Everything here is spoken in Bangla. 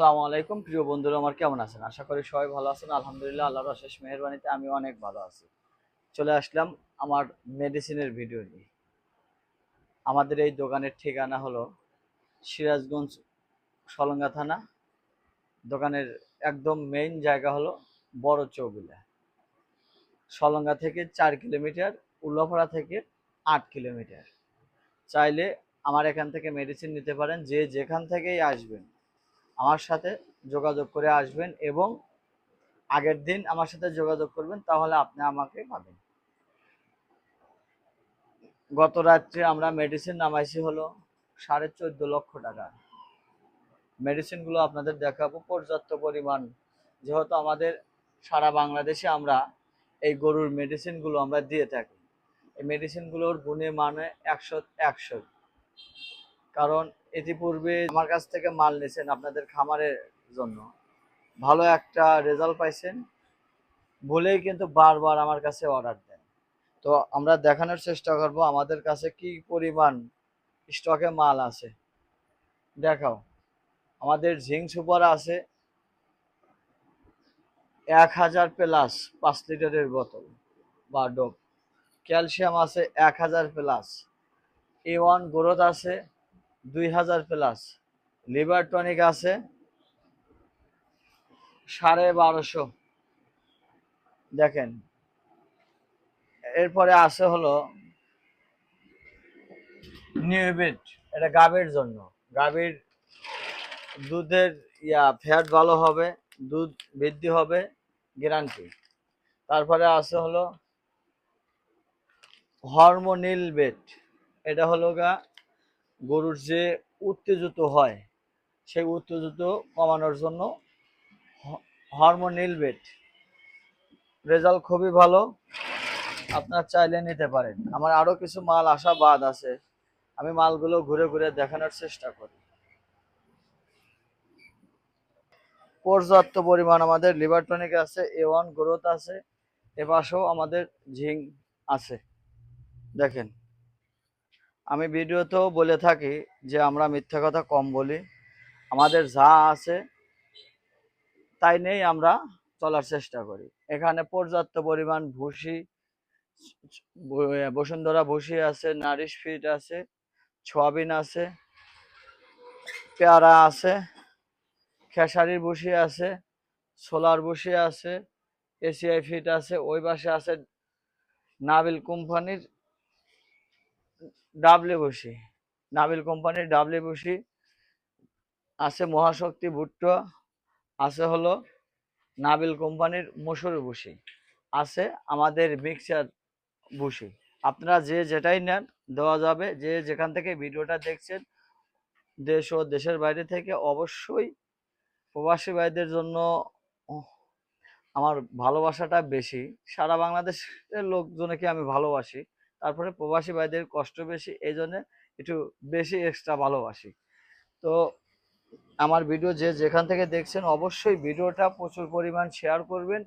আসসালামু আলাইকুম প্রিয় বন্ধুরা, আমার কেমন আছেন? আশা করি সবাই ভালো আছেন। আলহামদুলিল্লাহ, আল্লাহর অশেষ মেহেরবানিতে আমি অনেক ভালো আছি। চলে আসলাম আমার মেডিসিনের ভিডিও নিয়ে। আমাদের এই দোকানের ঠিকানা হলো সিরাজগঞ্জ, সলঙ্গা থানা। দোকানের একদম মেইন জায়গা হলো বড় চৌবিলা। সলঙ্গা থেকে 4 কিলোমিটার, উল্লাপাড়া থেকে 8 কিলোমিটার। চাইলে আমার এখান থেকে মেডিসিন নিতে পারেন। যে যেখান থেকেই আসবেন আমার সাথে যোগাযোগ করে আসবেন এবং আগের দিন আমার সাথে যোগাযোগ করবেন, তাহলে আপনি আমাকে পাবেন। গত রাত্রে আমরা মেডিসিন নামাইছি হলো 14.5 লক্ষ টাকা। মেডিসিনগুলো আপনাদের দেখাবো পর্যাপ্ত পরিমাণ, যেহেতু আমাদের সারা বাংলাদেশে আমরা এই গরুর মেডিসিনগুলো আমরা দিয়ে থাকি। এই মেডিসিনগুলোর গুণে মানে 100 কারণ ইতিপূর্বে আমার কাছ থেকে মাল নিয়েছেন আপনাদের খামারের জন্য, ভালো একটা রেজাল্ট পাইছেন বলেই কিন্তু বারবার আমার কাছে অর্ডার দেন। তো আমরা দেখানোর চেষ্টা করব আমাদের কাছে কি পরিমাণ স্টকে মাল আছে। দেখাও, আমাদের জিঙ্ক সুপার আছে 1000 প্লাস 5 লিটারের বোতল বা ডোপ। ক্যালসিয়াম আছে 1000 প্লাস। A1 গ্রোথ আছে 2000 প্লাস। লিভার টনিক আছে 1250। দেখেন, এরপরে আছে হলো নিউবিট, এটা গাভীর জন্য। গাভীর দুধের ফ্যাট ভালো হবে, দুধ বৃদ্ধি হবে, গ্যারান্টি। তারপরে আছে হলো হরমোনিল বেট, এটা হলো গরুর যে উত্তেজিত হয় সেই উত্তেজিত কমানোর জন্য হরমোনিল বেট। রেজাল্ট খুবই ভালো, আপনার চাইলে নিতে পারেন। আমার আরো কিছু মাল আসা বাদ আছে, আমি মালগুলো ঘুরে ঘুরে দেখানোর চেষ্টা করি। পর্যাপ্ত পরিমাণ আমাদের লিভার টনিক আছে, A1 গ্রোথ আছে, এপাশেও আমাদের জিঙ্ক আছে। দেখেন, আমি ভিডিওতেও বলে থাকি যে আমরা মিথ্যা কথা কম বলি। আমাদের যা আছে তাই নিয়েই আমরা চলার চেষ্টা করি। এখানে পর্যাপ্ত পরিমাণ ভুসি, বসুন্ধরা ভুসি আছে, নারিশ ফিট আছে, সয়াবিন আছে, পেয়ারা আছে, খেসারির ভুসি আছে, সোলার ভুসি আছে, এসিআই ফিট আছে। ওই পাশে আছে নাবিল কোম্পানির ডাবলি ভুসি, নাবিল কোম্পানির ডাবলি ভুসি আছে। মহাশক্তি ভুট্টো আছে হলো নাবিল কোম্পানির মসুর ভুসি আছে। আমাদের মিক্সার ভুসি, আপনারা যে যেটাই নেন দেওয়া যাবে। যে যেখান থেকে ভিডিওটা দেখছেন, দেশ ও দেশের বাইরে থেকে, অবশ্যই প্রবাসী ভাইদের জন্য আমার ভালোবাসাটা বেশি। সারা বাংলাদেশের লোকজনকে আমি ভালোবাসি, তারপরে প্রবাসী ভাইদের কষ্ট বেশি, এই জন্য একটু বেশি এক্সট্রা ভালোবাসি। তো আমার ভিডিও যে যেখান থেকে দেখছেন অবশ্যই ভিডিওটা প্রচুর পরিমাণ শেয়ার করবেন